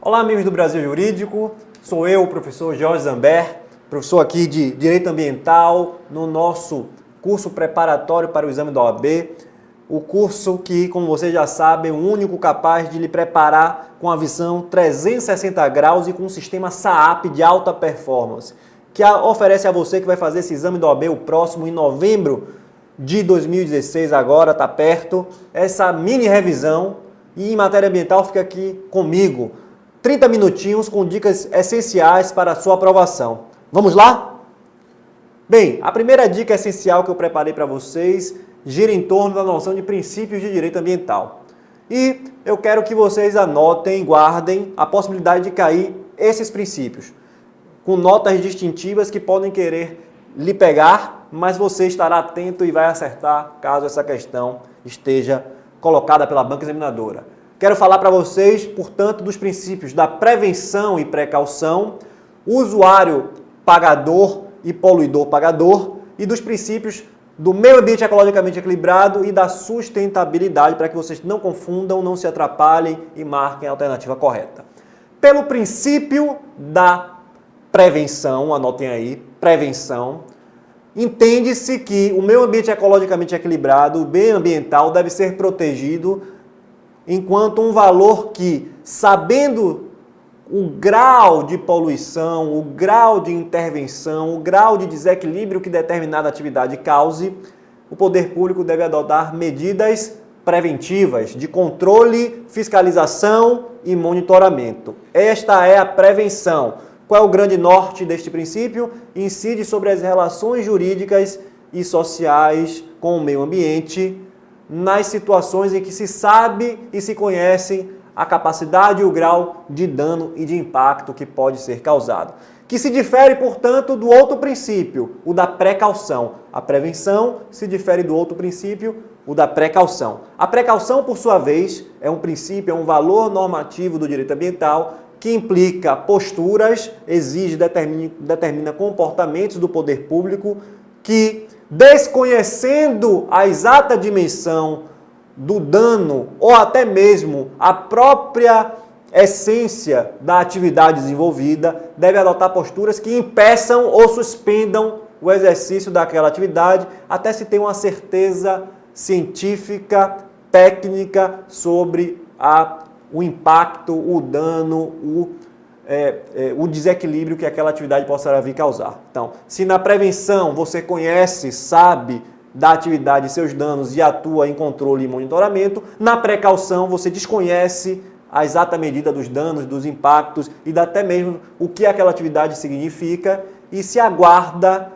Olá, amigos do Brasil Jurídico. Sou eu, o professor Jorge Zambert, professor aqui de Direito Ambiental no nosso curso preparatório para o exame da OAB. O curso que, como vocês já sabem, é o único capaz de lhe preparar com a visão 360 graus e com um sistema SAAP de alta performance, que oferece a você que vai fazer esse exame da OAB o próximo em novembro de 2016, agora está perto, essa mini revisão. E em matéria ambiental fica aqui comigo 30 minutinhos com dicas essenciais para a sua aprovação. Vamos lá? Bem, a primeira dica essencial que eu preparei para vocês gira em torno da noção de princípios de direito ambiental. E eu quero que vocês anotem, guardem a possibilidade de cair esses princípios, com notas distintivas que podem querer lhe pegar, mas você estará atento e vai acertar caso essa questão esteja colocada pela banca examinadora. Quero falar para vocês, portanto, dos princípios da prevenção e precaução, usuário pagador e poluidor pagador, e dos princípios do meio ambiente ecologicamente equilibrado e da sustentabilidade, para que vocês não confundam, não se atrapalhem e marquem a alternativa correta. Pelo princípio da prevenção, anotem aí, prevenção, entende-se que o meio ambiente ecologicamente equilibrado, o bem ambiental, deve ser protegido enquanto um valor que, sabendo o grau de poluição, o grau de intervenção, o grau de desequilíbrio que determinada atividade cause, o poder público deve adotar medidas preventivas de controle, fiscalização e monitoramento. Esta é a prevenção. Qual é o grande norte deste princípio? Incide sobre as relações jurídicas e sociais com o meio ambiente, nas situações em que se sabe e se conhecem a capacidade e o grau de dano e de impacto que pode ser causado. Que se difere, portanto, do outro princípio, o da precaução. A prevenção se difere do outro princípio, o da precaução. A precaução, por sua vez, é um princípio, é um valor normativo do direito ambiental que implica posturas, exige, determina comportamentos do poder público que, desconhecendo a exata dimensão do dano ou até mesmo a própria essência da atividade desenvolvida, deve adotar posturas que impeçam ou suspendam o exercício daquela atividade até se ter uma certeza científica, técnica sobre o impacto, o dano, o desequilíbrio que aquela atividade possa vir causar. Então, se na prevenção você conhece, sabe da atividade e seus danos e atua em controle e monitoramento, na precaução você desconhece a exata medida dos danos, dos impactos e até mesmo o que aquela atividade significa e se aguarda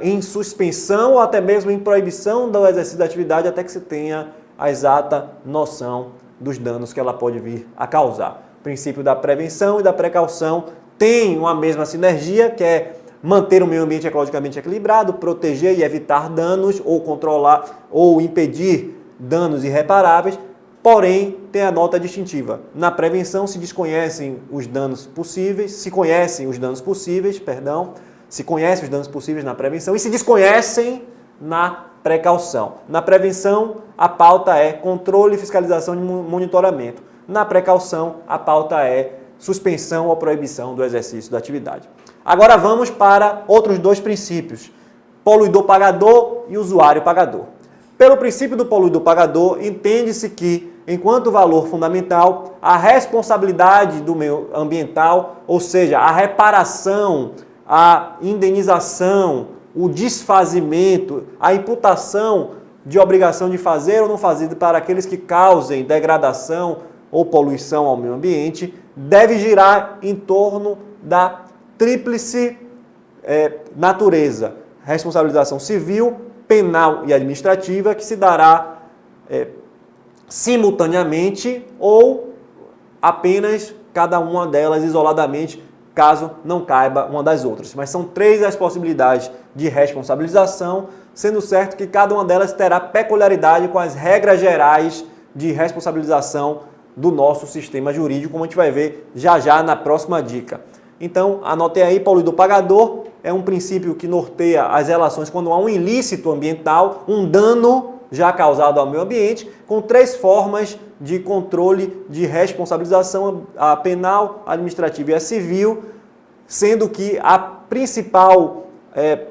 em suspensão ou até mesmo em proibição do exercício da atividade até que se tenha a exata noção dos danos que ela pode vir a causar. O princípio da prevenção e da precaução tem uma mesma sinergia, que é manter o meio ambiente ecologicamente equilibrado, proteger e evitar danos ou controlar ou impedir danos irreparáveis, porém tem a nota distintiva. Na prevenção se conhecem os danos possíveis na prevenção e se desconhecem na precaução. Na prevenção, a pauta é controle, fiscalização e monitoramento. Na precaução, a pauta é suspensão ou proibição do exercício da atividade. Agora vamos para outros dois princípios, poluidor pagador e usuário pagador. Pelo princípio do poluidor pagador, entende-se que, enquanto valor fundamental, a responsabilidade do meio ambiental, ou seja, a reparação, a indenização, o desfazimento, a imputação de obrigação de fazer ou não fazer para aqueles que causem degradação ou poluição ao meio ambiente, deve girar em torno da tríplice natureza, responsabilização civil, penal e administrativa, que se dará simultaneamente ou apenas cada uma delas isoladamente, caso não caiba uma das outras. Mas são três as possibilidades de responsabilização, sendo certo que cada uma delas terá peculiaridade com as regras gerais de responsabilização do nosso sistema jurídico, como a gente vai ver já já na próxima dica. Então, anotem aí, poluidor pagador é um princípio que norteia as relações quando há um ilícito ambiental, um dano já causado ao meio ambiente, com 3 formas de controle de responsabilização: a penal, a administrativa e a civil, sendo que a principal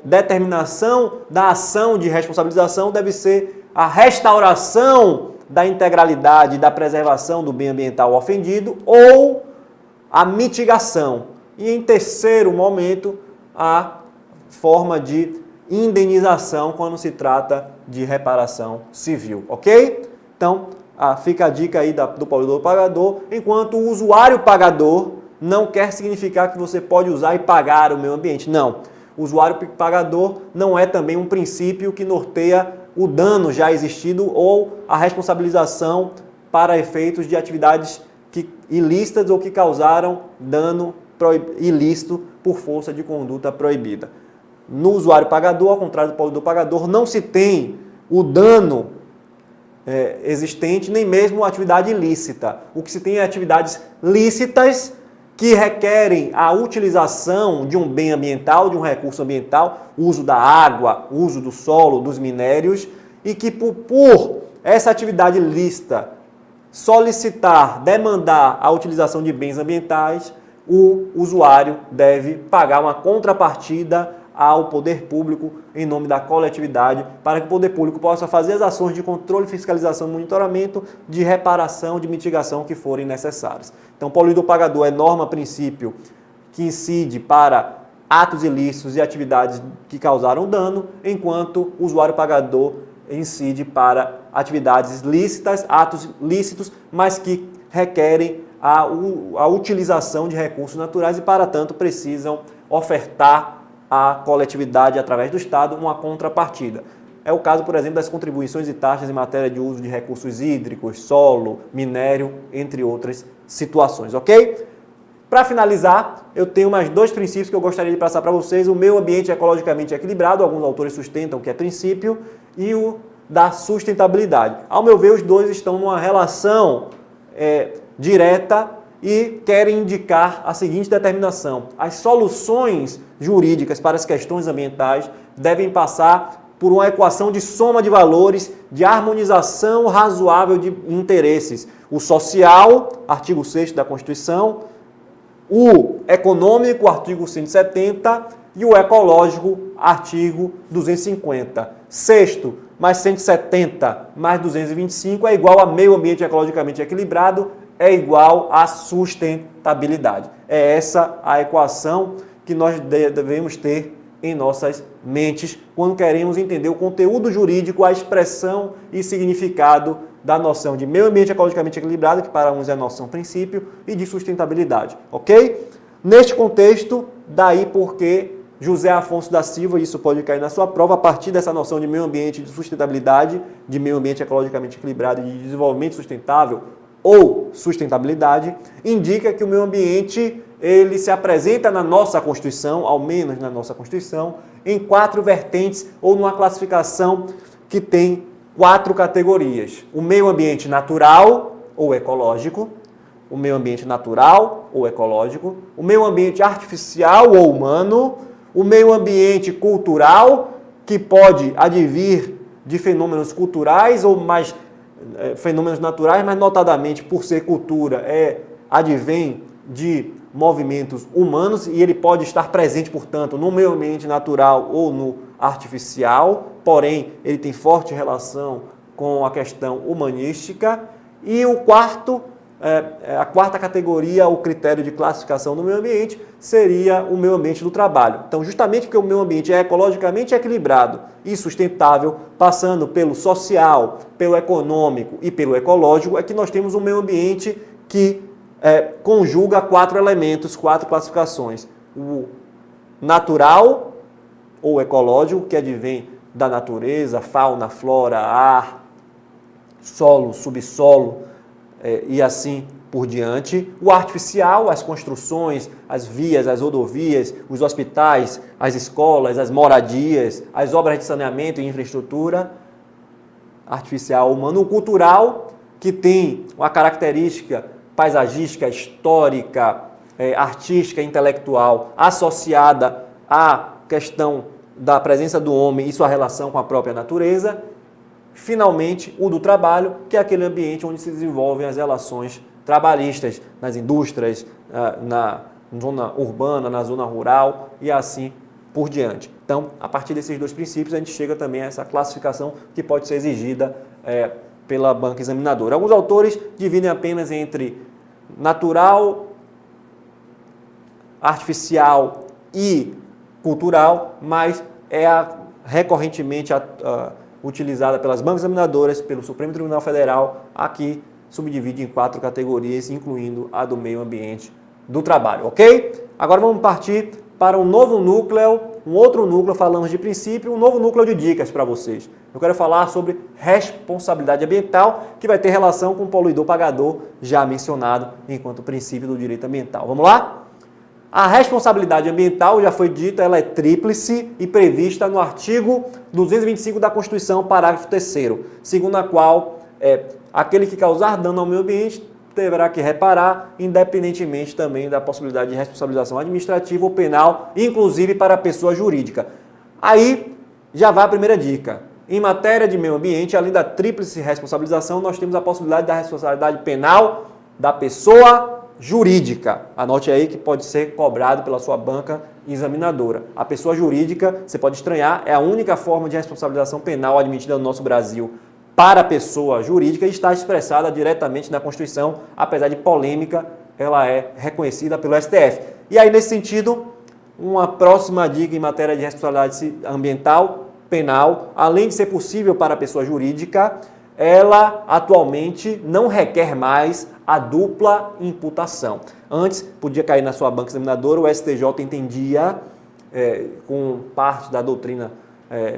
determinação da ação de responsabilização deve ser a restauração da integralidade e da preservação do bem ambiental ofendido ou a mitigação. E em terceiro momento, a forma de indenização quando se trata de reparação civil, ok? Então, fica a dica aí do poluidor pagador, enquanto o usuário pagador não quer significar que você pode usar e pagar o meio ambiente. Não. O usuário pagador não é também um princípio que norteia o dano já existido ou a responsabilização para efeitos de atividades ilícitas ou que causaram dano ilícito por força de conduta proibida. No usuário pagador, ao contrário do poluidor pagador, não se tem o dano existente, nem mesmo atividade ilícita. O que se tem é atividades lícitas que requerem a utilização de um bem ambiental, de um recurso ambiental, uso da água, uso do solo, dos minérios, e que por essa atividade lícita solicitar, demandar a utilização de bens ambientais, o usuário deve pagar uma contrapartida ao poder público em nome da coletividade, para que o poder público possa fazer as ações de controle, fiscalização, monitoramento, de reparação, de mitigação que forem necessárias. Então, poluidor pagador é norma, princípio que incide para atos ilícitos e atividades que causaram dano, enquanto o usuário pagador incide para atividades lícitas, atos lícitos, mas que requerem a utilização de recursos naturais e, para tanto, precisam ofertar à coletividade, através do Estado, uma contrapartida. É o caso, por exemplo, das contribuições e taxas em matéria de uso de recursos hídricos, solo, minério, entre outras situações, ok? Para finalizar, eu tenho mais 2 princípios que eu gostaria de passar para vocês. O meio ambiente ecologicamente equilibrado, alguns autores sustentam que é princípio, e o da sustentabilidade. Ao meu ver, os 2 estão numa relação direta e querem indicar a seguinte determinação: as soluções jurídicas para as questões ambientais devem passar por uma equação de soma de valores, de harmonização razoável de interesses. O social, artigo 6º da Constituição, o econômico, artigo 170, e o ecológico, artigo 250. Sexto, mais 170, mais 225 é igual a meio ambiente ecologicamente equilibrado, é igual a sustentabilidade. É essa a equação que nós devemos ter em nossas mentes quando queremos entender o conteúdo jurídico, a expressão e significado da noção de meio ambiente ecologicamente equilibrado, que para uns é a noção princípio, e de sustentabilidade, ok? Neste contexto, daí porque José Afonso da Silva, isso pode cair na sua prova, a partir dessa noção de meio ambiente de sustentabilidade, de meio ambiente ecologicamente equilibrado e de desenvolvimento sustentável, ou sustentabilidade, indica que o meio ambiente ele se apresenta na nossa Constituição, ao menos na nossa Constituição, em 4 vertentes ou numa classificação que tem 4 categorias. O meio ambiente natural ou ecológico, o meio ambiente natural ou ecológico, o meio ambiente artificial ou humano, o meio ambiente cultural, que pode advir de fenômenos culturais ou mais fenômenos naturais, mas notadamente por ser cultura, advém de movimentos humanos e ele pode estar presente, portanto, no meio ambiente natural ou no artificial, porém, ele tem forte relação com a questão humanística. E a quarta categoria, o critério de classificação do meio ambiente, seria o meio ambiente do trabalho. Então, justamente porque o meio ambiente é ecologicamente equilibrado e sustentável, passando pelo social, pelo econômico e pelo ecológico, é que nós temos um meio ambiente que conjuga 4 elementos, 4 classificações. O natural ou ecológico, que advém da natureza, fauna, flora, ar, solo, subsolo, e assim por diante. O artificial, as construções, as vias, as rodovias, os hospitais, as escolas, as moradias, as obras de saneamento e infraestrutura. Artificial humano. O cultural, que tem uma característica paisagística, histórica, artística, intelectual, associada à questão da presença do homem e sua relação com a própria natureza. finalmente, o do trabalho, que é aquele ambiente onde se desenvolvem as relações trabalhistas, nas indústrias, na zona urbana, na zona rural e assim por diante. Então, a partir desses dois princípios, a gente chega também a essa classificação que pode ser exigida pela banca examinadora. Alguns autores dividem apenas entre natural, artificial e cultural, mas é recorrentemente utilizada pelas bancas examinadoras, pelo Supremo Tribunal Federal, aqui subdivide em 4 categorias, incluindo a do meio ambiente do trabalho, ok? Agora vamos partir para um novo núcleo, um outro núcleo, falamos de princípio, um novo núcleo de dicas para vocês. Eu quero falar sobre responsabilidade ambiental, que vai ter relação com o poluidor-pagador, já mencionado enquanto princípio do direito ambiental. Vamos lá? A responsabilidade ambiental, já foi dito, ela é tríplice e prevista no artigo 225 da Constituição, parágrafo 3º, segundo a qual aquele que causar dano ao meio ambiente deverá que reparar, independentemente também da possibilidade de responsabilização administrativa ou penal, inclusive para a pessoa jurídica. Aí já vai a primeira dica. Em matéria de meio ambiente, além da tríplice responsabilização, nós temos a possibilidade da responsabilidade penal da pessoa jurídica. Anote aí que pode ser cobrado pela sua banca examinadora. A pessoa jurídica, você pode estranhar, é a única forma de responsabilização penal admitida no nosso Brasil para a pessoa jurídica e está expressada diretamente na Constituição, apesar de polêmica, ela é reconhecida pelo STF. E aí, nesse sentido, uma próxima dica em matéria de responsabilidade ambiental penal, além de ser possível para a pessoa jurídica, ela atualmente não requer mais a dupla imputação. Antes, podia cair na sua banca examinadora, o STJ entendia, com parte da doutrina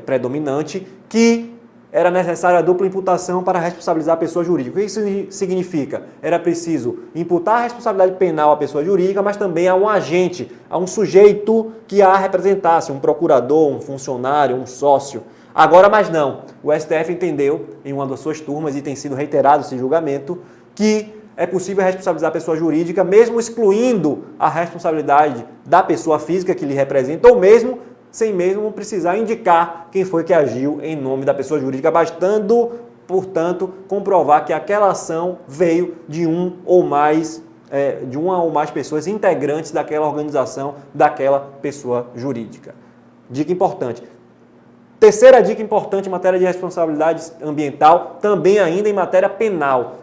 predominante, que era necessária a dupla imputação para responsabilizar a pessoa jurídica. O que isso significa? Era preciso imputar a responsabilidade penal à pessoa jurídica, mas também a um agente, a um sujeito que a representasse, um procurador, um funcionário, um sócio. Agora, mais não. O STF entendeu, em uma das suas turmas, e tem sido reiterado esse julgamento, que é possível responsabilizar a pessoa jurídica, mesmo excluindo a responsabilidade da pessoa física que lhe representa, ou mesmo sem mesmo precisar indicar quem foi que agiu em nome da pessoa jurídica, bastando, portanto, comprovar que aquela ação veio de uma ou mais pessoas integrantes daquela organização, daquela pessoa jurídica. Dica importante. Terceira dica importante em matéria de responsabilidade ambiental, também ainda em matéria penal.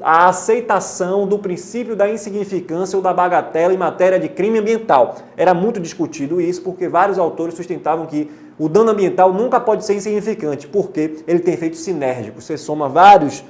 A aceitação do princípio da insignificância ou da bagatela em matéria de crime ambiental. Era muito discutido isso porque vários autores sustentavam que o dano ambiental nunca pode ser insignificante, porque ele tem efeito sinérgico. Você soma vários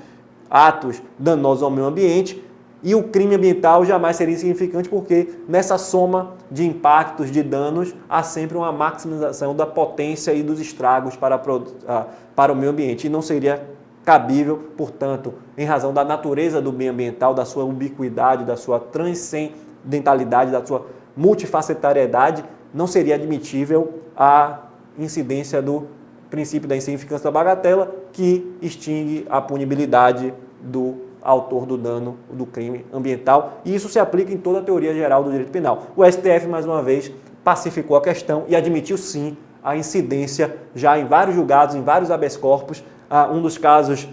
atos danosos ao meio ambiente e o crime ambiental jamais seria insignificante, porque nessa soma de impactos, de danos, há sempre uma maximização da potência e dos estragos para o meio ambiente. E não seria cabível, portanto, em razão da natureza do meio ambiental, da sua ubiquidade, da sua transcendentalidade, da sua multifacetariedade, não seria admitível a incidência do princípio da insignificância da bagatela, que extingue a punibilidade do autor do dano do crime ambiental. E isso se aplica em toda a teoria geral do direito penal. O STF, mais uma vez, pacificou a questão e admitiu, sim, a incidência já em vários julgados, em vários habeas corpus. Um dos casos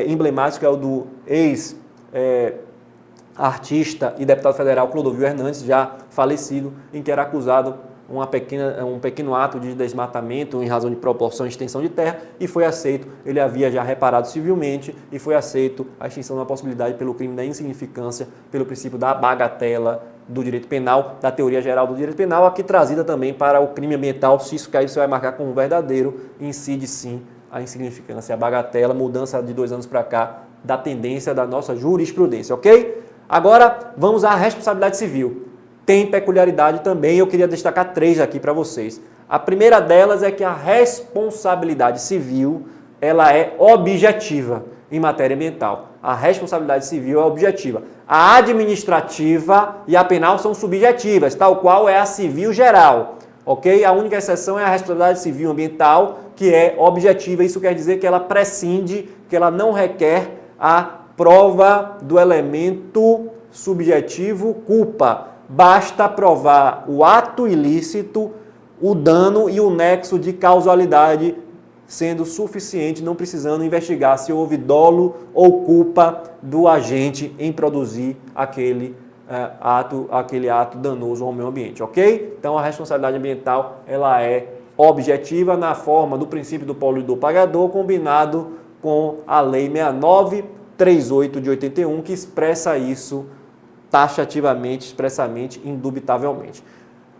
emblemáticos é o do ex-artista e deputado federal Clodovil Hernandes, já falecido, em que era acusado um pequeno ato de desmatamento em razão de proporção e extensão de terra, e foi aceito. Ele havia já reparado civilmente e foi aceito a extinção da possibilidade pelo crime da insignificância, pelo princípio da bagatela do direito penal, da teoria geral do direito penal, aqui trazida também para o crime ambiental. Se isso cair, você vai marcar como verdadeiro, incide sim a insignificância, a bagatela, mudança de 2 anos para cá da tendência da nossa jurisprudência, ok? Agora, vamos à responsabilidade civil. Tem peculiaridade também, eu queria destacar 3 aqui para vocês. A primeira delas é que a responsabilidade civil, ela é objetiva em matéria ambiental. A responsabilidade civil é objetiva. A administrativa e a penal são subjetivas, tal qual é a civil geral. Ok? A única exceção é a responsabilidade civil ambiental, que é objetiva. Isso quer dizer que ela prescinde, que ela não requer a prova do elemento subjetivo culpa. Basta provar o ato ilícito, o dano e o nexo de causalidade sendo suficiente, não precisando investigar se houve dolo ou culpa do agente em produzir aquele ato danoso ao meio ambiente, ok? Então a responsabilidade ambiental ela é objetiva na forma do princípio do poluidor-pagador combinado com a Lei 6938 de 81 que expressa isso taxativamente, expressamente, indubitavelmente.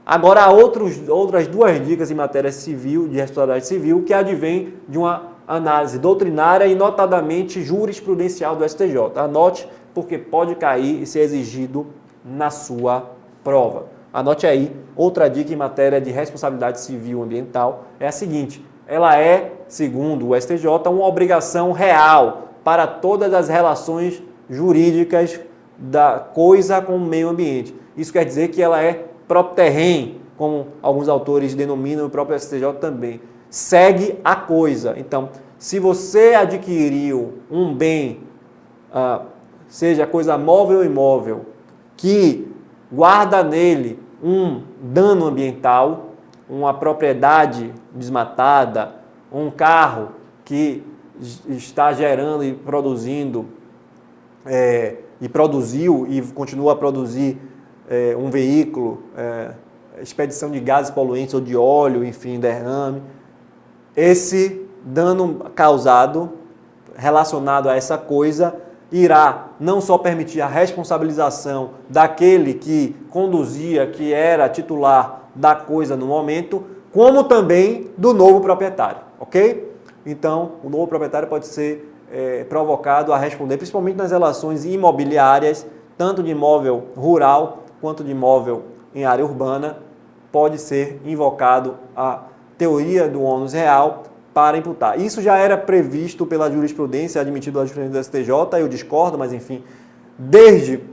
Agora há outras duas dicas em matéria civil, de responsabilidade civil, que advêm de uma análise doutrinária e notadamente jurisprudencial do STJ. Anote, porque pode cair e ser exigido na sua prova. Anote aí, outra dica em matéria de responsabilidade civil ambiental é a seguinte: ela é, segundo o STJ, uma obrigação real para todas as relações jurídicas da coisa com o meio ambiente. Isso quer dizer que ela é próprio terreno, como alguns autores denominam, o próprio STJ também. Segue a coisa. Então, se você adquiriu um bem, seja coisa móvel ou imóvel, que guarda nele um dano ambiental, uma propriedade desmatada, um carro que está gerando e produzindo, e produziu e continua a produzir um veículo, expedição de gases poluentes ou de óleo, enfim, derrame. Esse dano causado relacionado a essa coisa irá não só permitir a responsabilização daquele que conduzia, que era titular da coisa no momento, como também do novo proprietário, ok? Então, o novo proprietário pode ser provocado a responder, principalmente nas relações imobiliárias, tanto de imóvel rural quanto de imóvel em área urbana, pode ser invocado a teoria do ônus real para imputar. Isso já era previsto pela jurisprudência, admitido pela jurisprudência do STJ, eu discordo, mas enfim, desde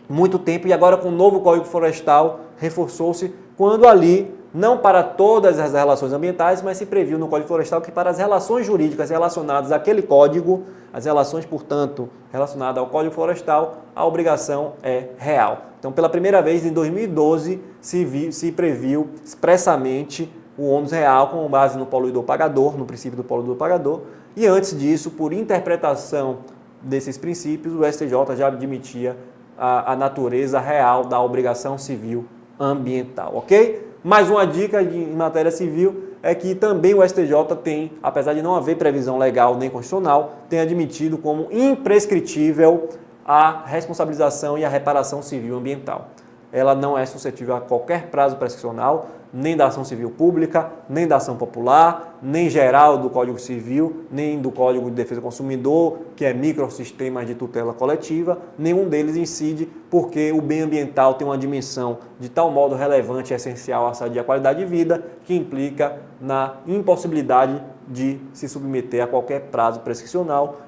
muito tempo, e agora com o novo Código Florestal reforçou-se, quando ali, não para todas as relações ambientais, mas se previu no Código Florestal que para as relações jurídicas relacionadas àquele código, as relações, portanto, relacionadas ao Código Florestal, a obrigação é real. Então, pela primeira vez, em 2012, se previu expressamente o ônus real com base no poluidor-pagador, no princípio do poluidor-pagador, e antes disso, por interpretação desses princípios, o STJ já admitia a natureza real da obrigação civil ambiental, ok? Mais uma dica em matéria civil é que também o STJ tem, apesar de não haver previsão legal nem constitucional, tem admitido como imprescritível a responsabilização e a reparação civil ambiental. Ela não é suscetível a qualquer prazo prescricional, nem da ação civil pública, nem da ação popular, nem geral do Código Civil, nem do Código de Defesa do Consumidor, que é microsistemas de tutela coletiva, nenhum deles incide porque o bem ambiental tem uma dimensão de tal modo relevante e essencial à saúde e à qualidade de vida que implica na impossibilidade de se submeter a qualquer prazo prescricional.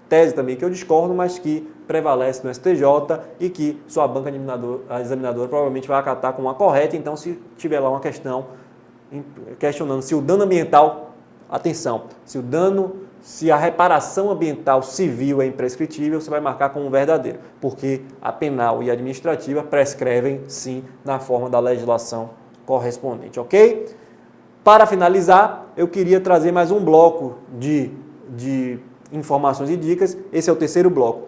Tese também que eu discordo, mas que prevalece no STJ e que sua banca examinadora provavelmente vai acatar como uma correta. Então, se tiver lá uma questão questionando se o dano ambiental, atenção, se a reparação ambiental civil é imprescritível, você vai marcar como verdadeiro, porque a penal e a administrativa prescrevem sim na forma da legislação correspondente, ok? Para finalizar, eu queria trazer mais um bloco de informações e dicas. Esse é o terceiro bloco.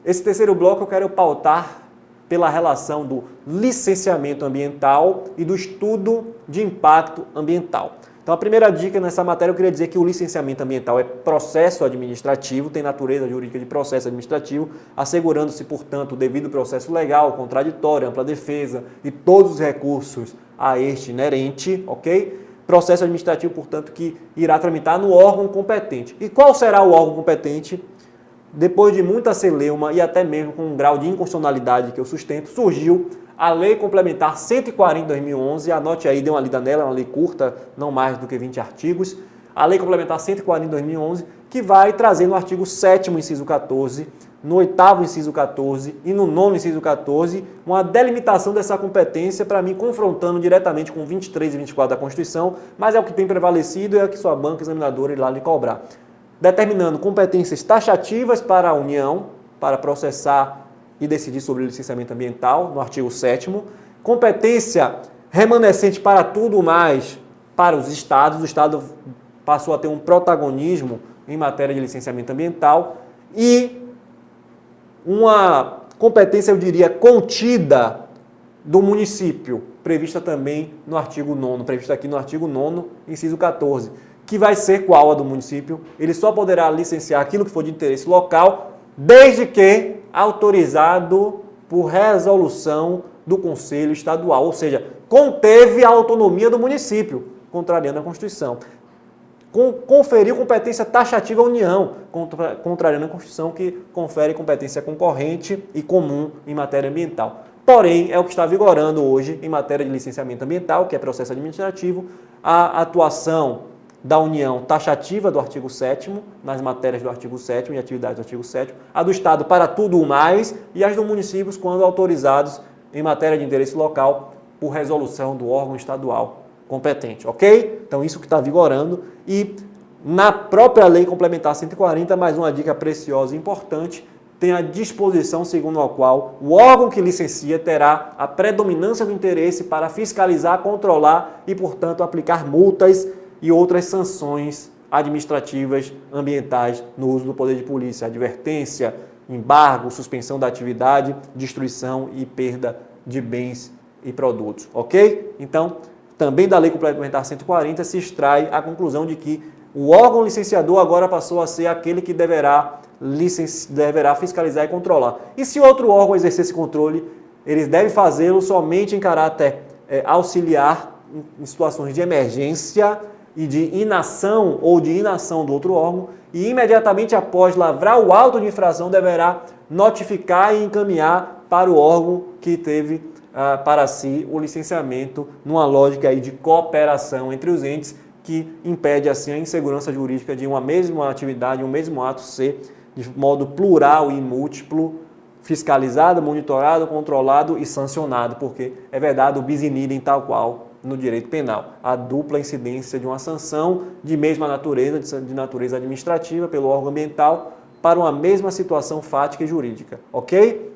Esse terceiro bloco eu quero pautar pela relação do licenciamento ambiental e do estudo de impacto ambiental. Então, a primeira dica nessa matéria, eu queria dizer que o licenciamento ambiental é processo administrativo, tem natureza jurídica de processo administrativo, assegurando-se, portanto, o devido processo legal, contraditório, ampla defesa e todos os recursos a este inerente, ok? Processo administrativo, portanto, que irá tramitar no órgão competente. E qual será o órgão competente? Depois de muita celeuma e até mesmo com um grau de inconstitucionalidade que eu sustento, surgiu a Lei Complementar 140 de 2011, anote aí, dê uma lida nela, é uma lei curta, não mais do que 20 artigos. A Lei Complementar 140 de 2011, que vai trazer no artigo 7º, inciso 14, no 8º, inciso 14 e no 9º, inciso 14, uma delimitação dessa competência, para mim, confrontando diretamente com 23 e 24 da Constituição, mas é o que tem prevalecido e é o que sua banca examinadora irá lhe cobrar. Determinando competências taxativas para a União, para processar e decidir sobre o licenciamento ambiental, no artigo 7º, competência remanescente para tudo mais para os estados. O estado passou a ter um protagonismo em matéria de licenciamento ambiental e uma competência, eu diria, contida do município, prevista também no artigo 9º, prevista aqui no artigo 9º, inciso 14, que vai ser qual a do município? Ele só poderá licenciar aquilo que for de interesse local, desde que autorizado por resolução do Conselho Estadual, ou seja, conteve a autonomia do município, contrariando a Constituição. Conferiu competência taxativa à União, contrariando a Constituição, que confere competência concorrente e comum em matéria ambiental. Porém, é o que está vigorando hoje em matéria de licenciamento ambiental, que é processo administrativo, a atuação da União taxativa do artigo 7º, nas matérias do artigo 7º e atividades do artigo 7º, a do Estado para tudo o mais e as dos municípios quando autorizados em matéria de interesse local por resolução do órgão estadual competente, ok? Então, isso que está vigorando. E na própria Lei Complementar 140, mais uma dica preciosa e importante, tem a disposição segundo a qual o órgão que licencia terá a predominância do interesse para fiscalizar, controlar e, portanto, aplicar multas e outras sanções administrativas ambientais no uso do poder de polícia, advertência, embargo, suspensão da atividade, destruição e perda de bens e produtos, ok? Então, também da Lei Complementar 140 se extrai a conclusão de que o órgão licenciador agora passou a ser aquele que deverá fiscalizar e controlar. E se outro órgão exercer esse controle, eles devem fazê-lo somente em caráter auxiliar em situações de emergência e de inação ou de inação do outro órgão, e imediatamente após lavrar o auto de infração deverá notificar e encaminhar para o órgão que teve para si o licenciamento, numa lógica aí de cooperação entre os entes, que impede assim a insegurança jurídica de uma mesma atividade, um mesmo ato ser de modo plural e múltiplo, fiscalizado, monitorado, controlado e sancionado, porque é vedado o bis in idem tal qual no direito penal. A dupla incidência de uma sanção de mesma natureza, de natureza administrativa pelo órgão ambiental, para uma mesma situação fática e jurídica, ok?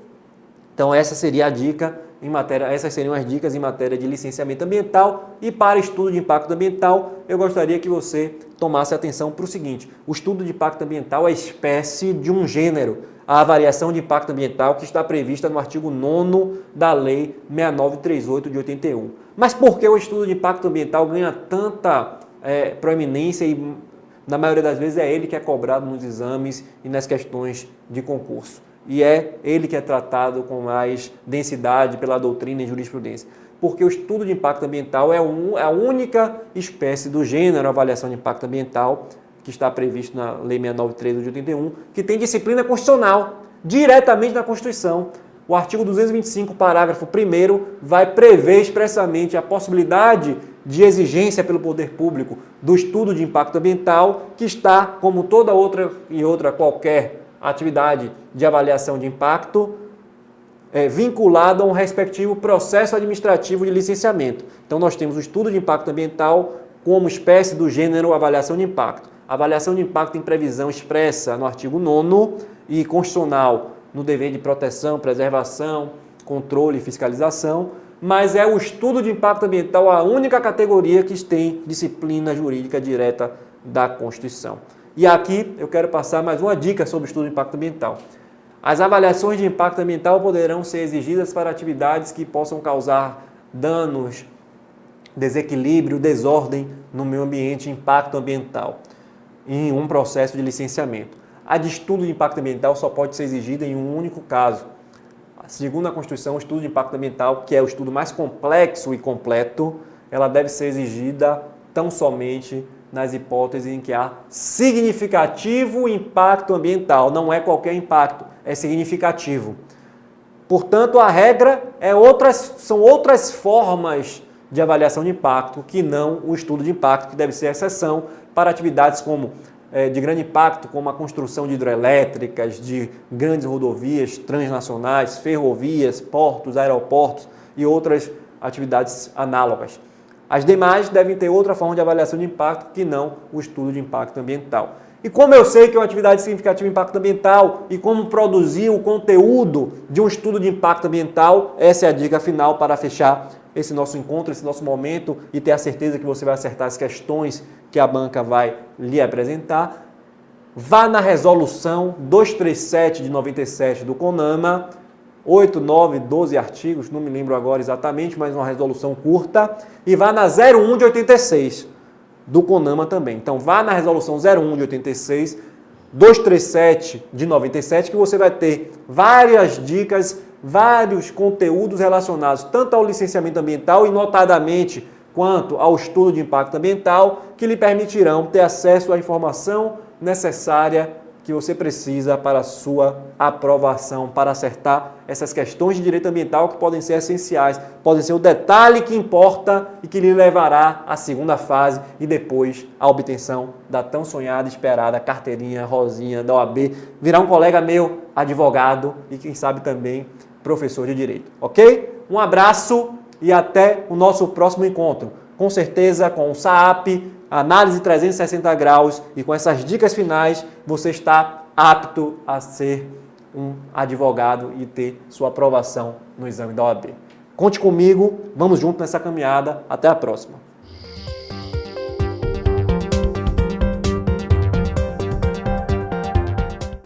Então essa seria a dica em matéria, essas seriam as dicas em matéria de licenciamento ambiental. E para estudo de impacto ambiental, eu gostaria que você tomasse atenção para o seguinte: o estudo de impacto ambiental é espécie de um gênero, a avaliação de impacto ambiental que está prevista no artigo 9º da Lei 6938 de 81. Mas por que o estudo de impacto ambiental ganha tanta proeminência e, na maioria das vezes, é ele que é cobrado nos exames e nas questões de concurso? E é ele que é tratado com mais densidade pela doutrina e jurisprudência. Porque o estudo de impacto ambiental é a única espécie do gênero avaliação de impacto ambiental que está previsto na Lei 693 de 81, que tem disciplina constitucional, diretamente na Constituição. O artigo 225, parágrafo 1º, vai prever expressamente a possibilidade de exigência pelo poder público do estudo de impacto ambiental, que está, como toda outra qualquer atividade de avaliação de impacto, vinculado a um respectivo processo administrativo de licenciamento. Então, nós temos o estudo de impacto ambiental como espécie do gênero avaliação de impacto. A avaliação de impacto tem previsão expressa no artigo 9º e constitucional no dever de proteção, preservação, controle e fiscalização, mas é o estudo de impacto ambiental a única categoria que tem disciplina jurídica direta da Constituição. E aqui eu quero passar mais uma dica sobre o estudo de impacto ambiental. As avaliações de impacto ambiental poderão ser exigidas para atividades que possam causar danos, desequilíbrio, desordem no meio ambiente, impacto ambiental, em um processo de licenciamento. A de estudo de impacto ambiental só pode ser exigida em um único caso. Segundo a Constituição, o estudo de impacto ambiental, que é o estudo mais complexo e completo, ela deve ser exigida tão somente nas hipóteses em que há significativo impacto ambiental. Não é qualquer impacto, é significativo. Portanto, a regra são outras formas de avaliação de impacto que não o estudo de impacto, que deve ser a exceção para atividades de grande impacto, como a construção de hidrelétricas, de grandes rodovias transnacionais, ferrovias, portos, aeroportos e outras atividades análogas. As demais devem ter outra forma de avaliação de impacto que não o estudo de impacto ambiental. E como eu sei que é uma atividade significativa de impacto ambiental e como produzir o conteúdo de um estudo de impacto ambiental, essa é a dica final para fechar esse nosso encontro, esse nosso momento e ter a certeza que você vai acertar as questões que a banca vai lhe apresentar, vá na resolução 237 de 97 do CONAMA, 8, 9, 12 artigos, não me lembro agora exatamente, mas uma resolução curta, e vá na 01 de 86 do CONAMA também. Então vá na resolução 01 de 86, 237 de 97, que você vai ter várias dicas, vários conteúdos relacionados tanto ao licenciamento ambiental e notadamente quanto ao estudo de impacto ambiental, que lhe permitirão ter acesso à informação necessária que você precisa para a sua aprovação, para acertar essas questões de direito ambiental que podem ser essenciais, podem ser o detalhe que importa e que lhe levará à segunda fase e depois à obtenção da tão sonhada e esperada carteirinha rosinha da OAB, virar um colega meu, advogado e quem sabe também professor de direito, ok? Um abraço e até o nosso próximo encontro, com certeza com o SAAP, análise 360 graus e com essas dicas finais você está apto a ser um advogado e ter sua aprovação no exame da OAB. Conte comigo, vamos junto nessa caminhada, até a próxima.